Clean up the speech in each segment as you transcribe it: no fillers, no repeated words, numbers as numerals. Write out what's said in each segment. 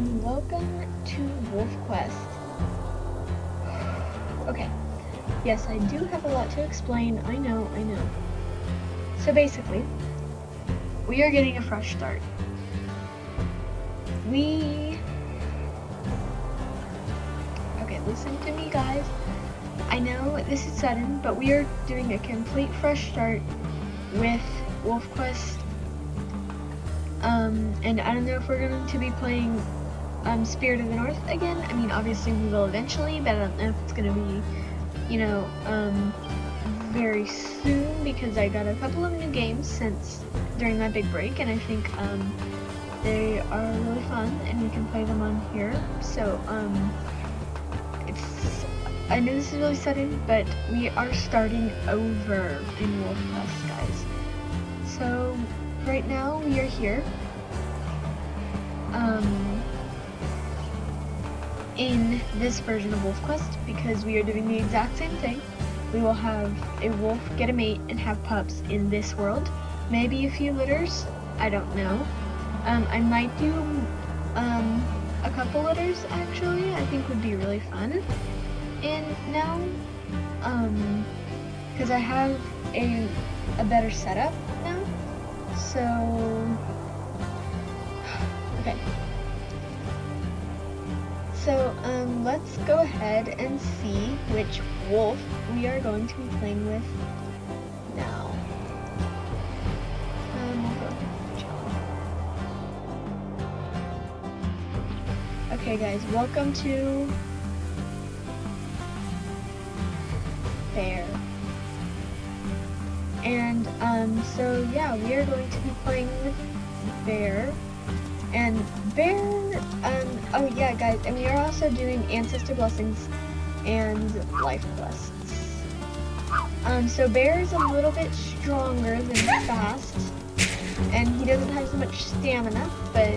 and welcome to Wolf Quest. Okay, yes, I do have a lot to explain, I know. So basically, we are getting a fresh start. Okay, listen to me guys. I know this is sudden, but we are doing a complete fresh start with Wolf Quest. And I don't know if we're going to be playing Spirit of the North again. I mean, obviously we will eventually, but I don't know if it's going to be, very soon, because I got a couple of new games since during my big break, and I think they are really fun, and we can play them on here. So I know this is really sudden, but we are starting over in Wolf Quest, guys. So right now we are here in this version of Wolf Quest, because we are doing the exact same thing. We will have a wolf get a mate and have pups in this world. Maybe a few litters, I don't know. I might do a couple litters actually, I think would be really fun. And now, because I have a better setup now, so, okay. So, let's go ahead and see which wolf we are going to be playing with now. We'll go with John. Okay guys, welcome to Bear. And, so yeah, we are going to be playing with Bear. And Bear, oh yeah guys, and we are also doing Ancestor Blessings and Life Quests. So Bear is a little bit stronger than Fast, and he doesn't have so much stamina, but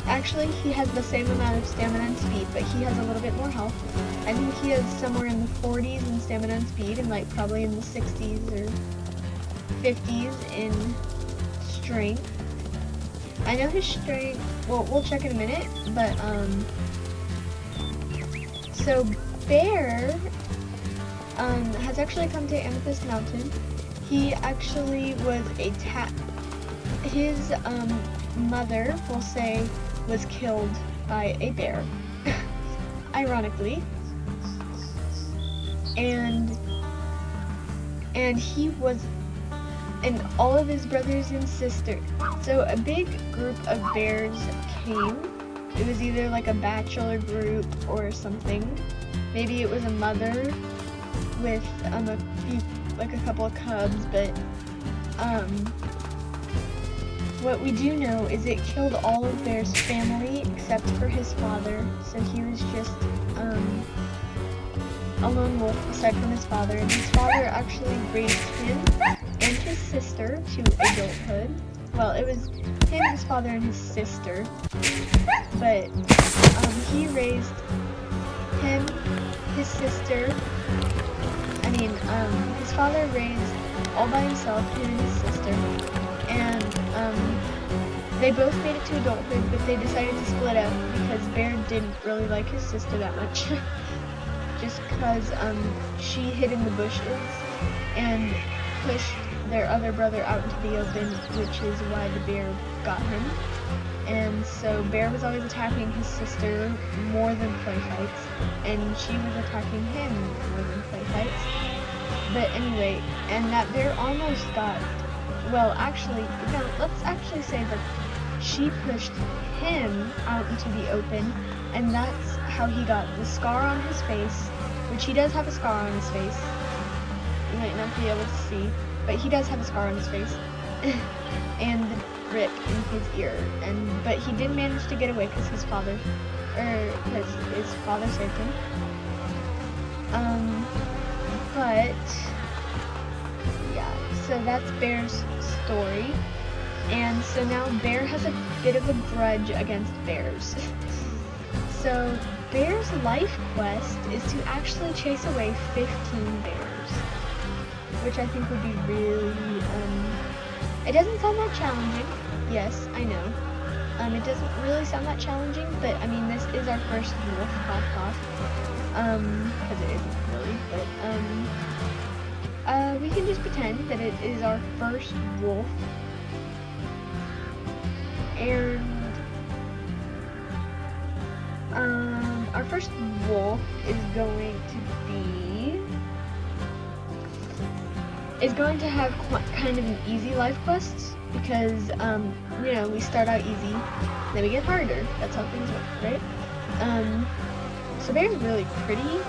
actually he has the same amount of stamina and speed, but he has a little bit more health. I think he is somewhere in the 40s in stamina and speed, and like probably in the 60s or 50s in strength. I know his strength, well, we'll check in a minute, but, so Bear, has actually come to Amethyst Mountain. He actually was his, mother, we'll say, was killed by a bear, ironically, and he was, and all of his brothers and sisters. So a big group of bears came. It was either like a bachelor group or something. Maybe it was a mother with a couple of cubs, but what we do know is it killed all of Bear's family except for his father. So he was just a lone wolf aside from his father, and his father actually raised him and his sister to adulthood. Well, it was him, his father, and his sister, but he raised him, his sister, his father raised all by himself, him and his sister, and they both made it to adulthood, but they decided to split up because Bear didn't really like his sister that much. Just because she hid in the bushes and pushed their other brother out into the open, which is why the bear got him. And so Bear was always attacking his sister more than play fights, and she was attacking him more than play fights. But anyway, and that bear almost got, well actually, no, let's actually say that she pushed him out into the open, and that's how he got the scar on his face, which he does have a scar on his face. You might not be able to see, but he does have a scar on his face, and the rip in his ear. But he did manage to get away because his father saved him. But yeah, so that's Bear's story, and so now Bear has a bit of a grudge against bears. So Bear's life quest is to actually chase away 15 bears, which I think would be really, it doesn't sound that challenging, yes, I know, It doesn't really sound that challenging, but I mean, this is our first wolf, cough cough. Because it isn't really, but we can just pretend that it is our first wolf. And our first wolf is going to have kind of an easy life quest, because you know, we start out easy, then we get harder. That's how things work, right? So Bear's really pretty.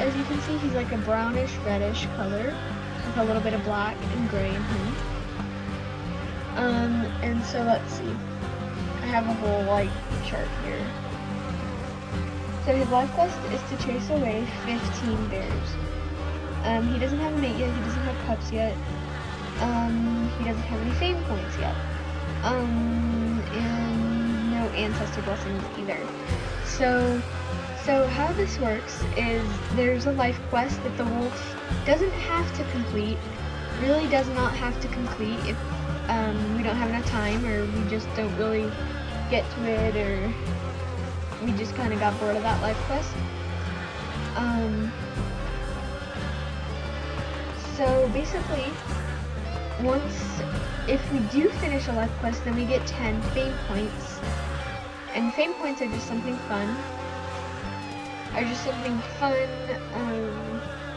As you can see, he's like a brownish reddish color with a little bit of black and gray in him. And so let's see, I have a whole like chart here. So his life quest is to chase away 15 bears. He doesn't have a mate yet, he doesn't have pups yet, he doesn't have any fame points yet, and no ancestor blessings either. So how this works is there's a life quest that the wolf doesn't have to complete, really does not have to complete if we don't have enough time, or we just don't really get to it, or we just kind of got bored of that life quest. So basically, if we do finish a life quest, then we get 10 fame points. And fame points are just something fun.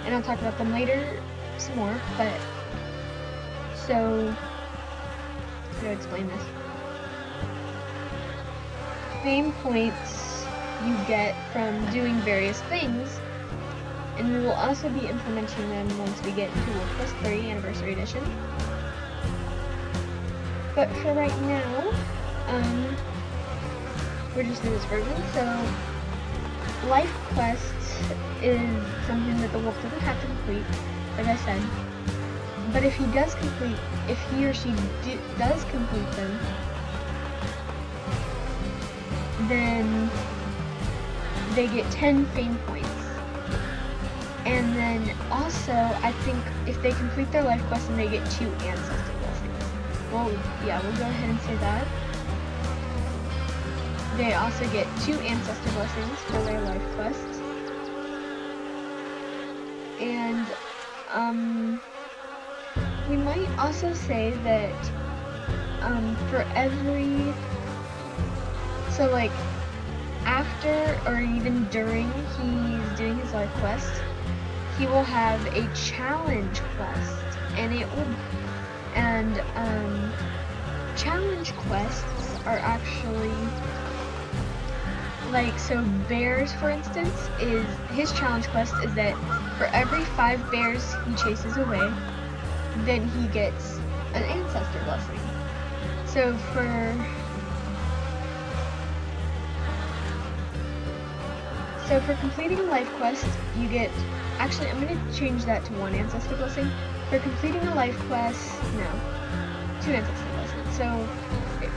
And I'll talk about them later some more, but so how to explain this. Fame points you get from doing various things, and we will also be implementing them once we get into Wolf Quest 3 Anniversary Edition. But for right now, we're just in this version, so life quest is something that the wolf doesn't have to complete, like I said. But if he or she does complete them, then they get 10 fame points. And then also, I think if they complete their life quest, then they get 2 ancestor blessings. Well, yeah, we'll go ahead and say that. They also get 2 ancestor blessings for their life quest. And we might also say that for every, so like after or even during he's doing his life quest, he will have a challenge quest, and challenge quests are actually like, so bears, for instance, his challenge quest is that for every 5 bears he chases away, then he gets an ancestor blessing. So for completing a life quest, you get, actually I'm going to change that to 1 ancestor blessing. For completing a life quest, no, 2 ancestor blessings. So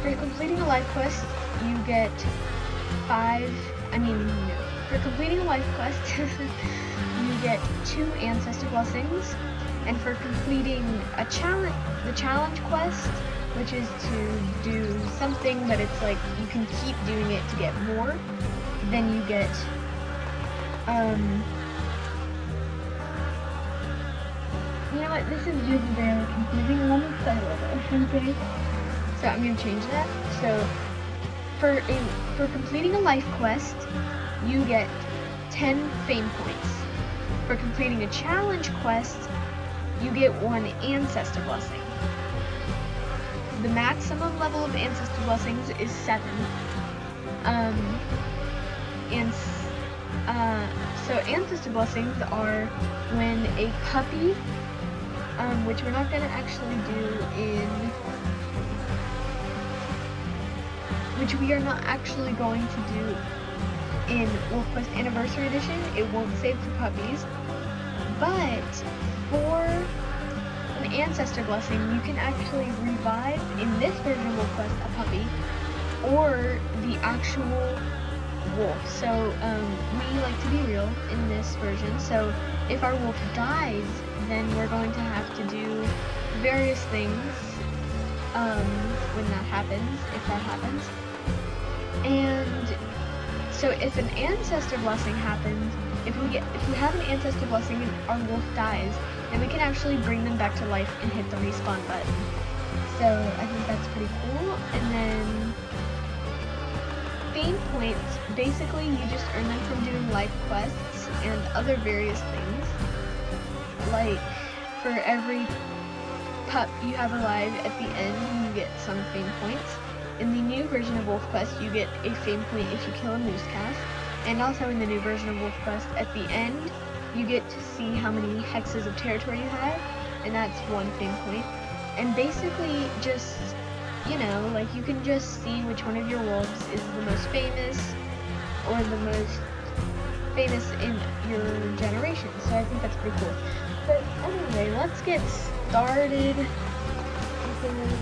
for completing a life quest, you get for completing a life quest, you get 2 ancestor blessings, and for completing the challenge quest, which is to do something that it's like you can keep doing it to get more, then you get you know what, this is just very confusing. Let me start over, okay? So I'm gonna change that. So for completing a life quest, you get 10 fame points. For completing a challenge quest, you get 1 ancestor blessing. The maximum level of ancestor blessings is 7. So ancestor blessings are when a puppy, which we're not gonna actually do which we are not actually going to do in Wolf Quest Anniversary Edition. It won't save for puppies, but for an ancestor blessing, you can actually revive, in this version of Wolf Quest, a puppy, or the actual wolf. So we like to be real in this version, so if our wolf dies, then we're going to have to do various things when that happens, if that happens. And so if an ancestor blessing happens, if we have an ancestor blessing and our wolf dies, then we can actually bring them back to life and hit the respawn button. So I think that's pretty cool. And then fame points, basically you just earn them from doing life quests and other various things. Like for every pup you have alive at the end, you get some fame points. In the new version of Wolf Quest, you get a fame point if you kill a moose calf. And also in the new version of Wolf Quest, at the end, you get to see how many hexes of territory you have, and that's 1 fame point. And basically just, you know, like you can just see which one of your wolves is the most famous, or the most famous in your generation. So I think that's pretty cool. But anyway, let's get started.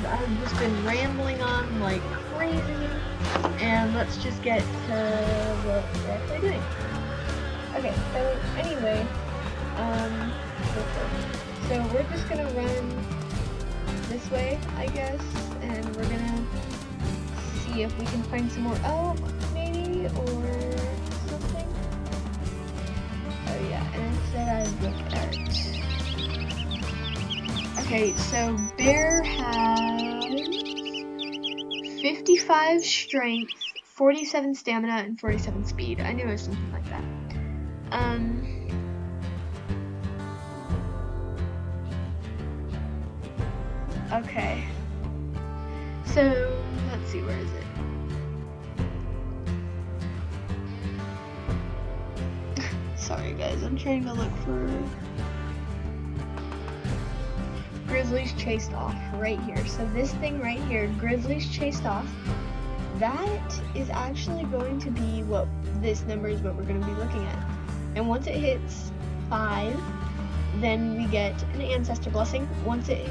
I've just been rambling on like crazy, and let's just get to what we're actually doing. Okay, so anyway, so we're just gonna run this way, I guess, and we're gonna see if we can find some more elk, maybe, or something. Oh yeah, and it said I'd look at. Okay, so Bear has 55 strength, 47 stamina, and 47 speed. I knew it was something like that. Okay. So, let's see, where is it? Sorry guys, I'm trying to look for... Grizzlies chased off right here. So this thing right here, Grizzlies chased off, that is actually going to be what this number is what we're going to be looking at. And once it hits 5, then we get an ancestor blessing. Once it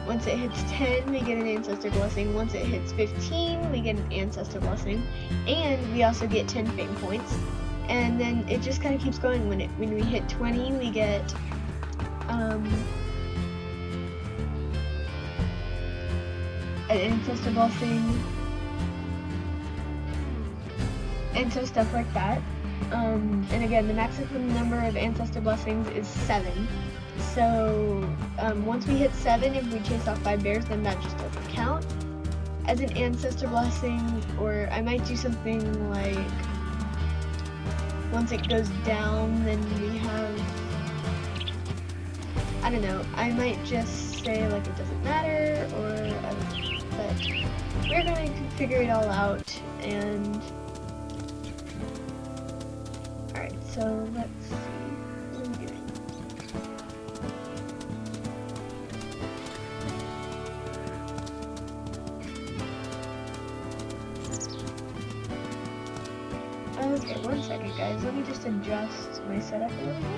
hits 10, we get an ancestor blessing. Once it hits 15, we get an ancestor blessing, and we also get 10 fame points. And then it just kind of keeps going. When we hit 20, we get an ancestor blessing, and so stuff like that. And again, the maximum number of ancestor blessings is 7. So once we hit 7, if we chase off 5 bears, then that just doesn't count as an ancestor blessing. Or I might do something like once it goes down, then we have, I don't know, I might just say like it doesn't matter, or I don't know. But we're going to figure it all out. And alright, so let's see. What are we doing? Okay, 1 second guys, let me just adjust my setup a little bit,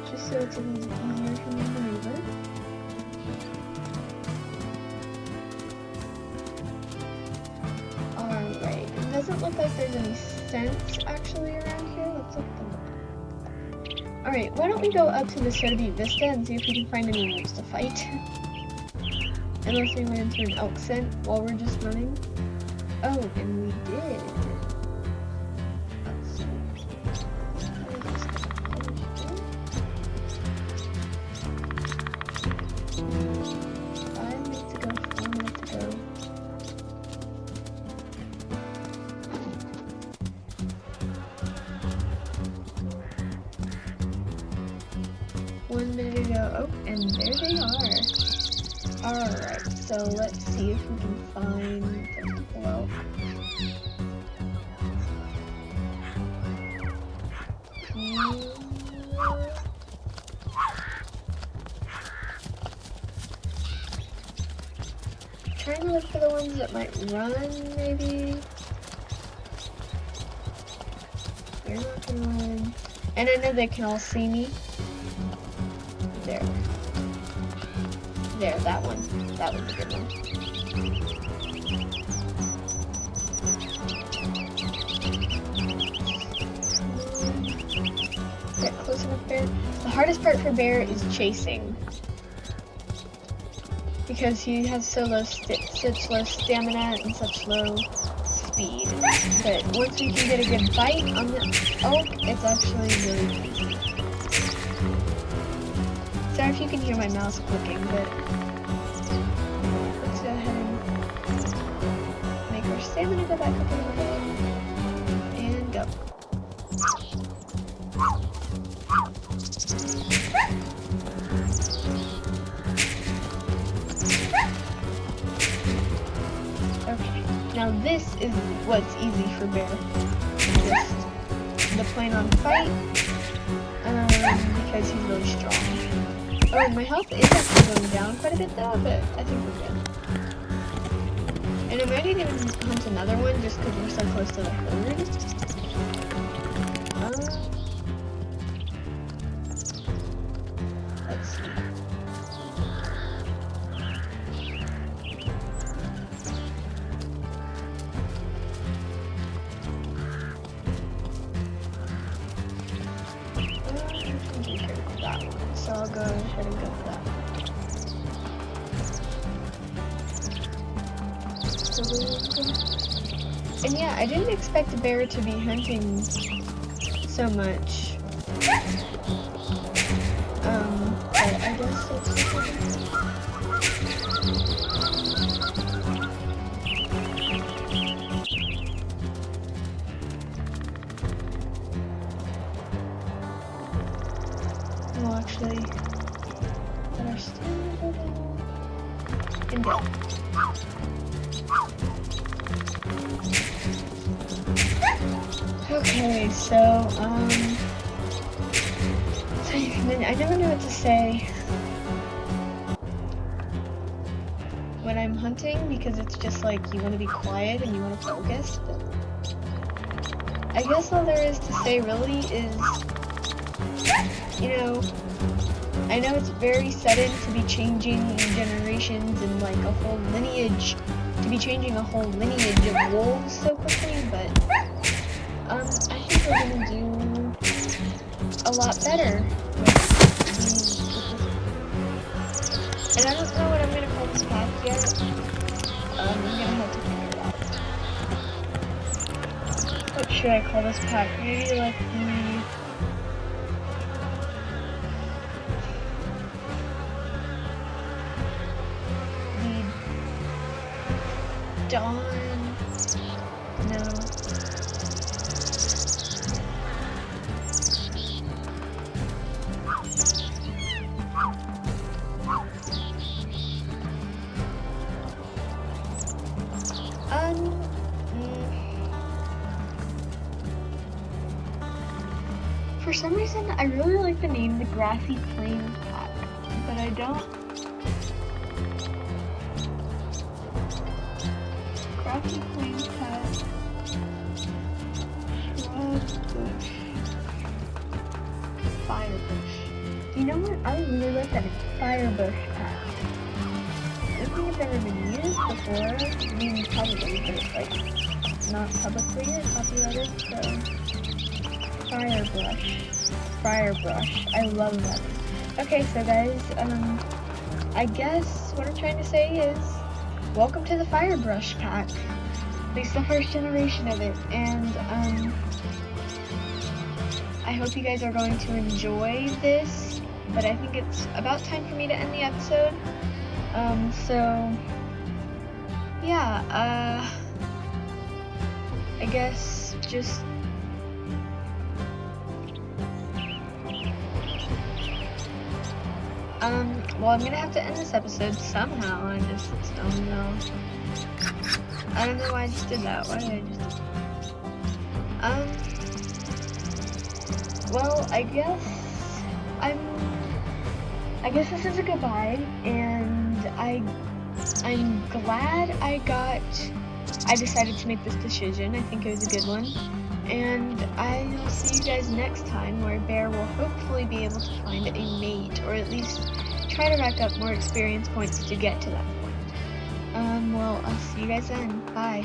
just so it's a little easier for me to maneuver. Alright, it doesn't look like there's any scents actually around here. Let's look them up. Alright, why don't we go up to the Sotheby Vista and see if we can find any wolves to fight. Unless we went into an elk scent while we're just running. Oh, and we did. Let's see. Oh, and there they are. Alright, so let's see if we can find them to pull out. Trying to look for the ones that might run, maybe. They're not gonna run. And I know they can all see me. There. There, that one. That was a good one. Get close enough, bear. The hardest part for bear is chasing. because he has such low stamina and such low speed. But once we can get a good bite on the elk, it's actually really easy. Sorry if you can hear my mouse clicking, but let's go ahead and make our stamina go back up a little bit. And go. Okay, now this is what's easy for Bear. Just the plain on fight, because he's really strong. Oh, my health is actually going down quite a bit though, but I think we're good. And I might even hunt another one just because we're so close to the herd. Let's see. That one, so I'll go ahead and go for that one. And yeah, I didn't expect the bear to be hunting so much. But I guess that's well, actually, that are still and go. Okay, so, I never know what to say when I'm hunting, because it's just like, you want to be quiet and you want to focus, but I guess all there is to say really is, you know, I know it's very sudden to be changing generations and like a whole lineage, to be changing a whole lineage of wolves so quickly, but I think we're gonna do a lot better. And I don't know what I'm gonna call this pack yet. I'm gonna have to figure it out. What should I call this pack? Maybe like the Dawn. No. For some reason, I really like the name the Grassy Plains Pack, but I don't. Grassy Plains Pack. Shrubbush. Firebush. You know what? I really like that. It's Firebush Pack. I don't think it's ever been used before. I mean, probably, but it's like not publicly or copyrighted, so. Firebrush. I love that. Okay, so guys, I guess what I'm trying to say is, welcome to the Firebrush pack. At least the first generation of it, and I hope you guys are going to enjoy this, but I think it's about time for me to end the episode. So yeah, I guess just well, I'm gonna have to end this episode somehow. I just don't know. I don't know why I just did that. Why did I just do that? Well, I guess this is a goodbye, and I'm glad I decided to make this decision. I think it was a good one. And I'll see you guys next time, where Bear will hopefully be able to find a mate, or at least try to rack up more experience points to get to that point. Well, I'll see you guys then. Bye.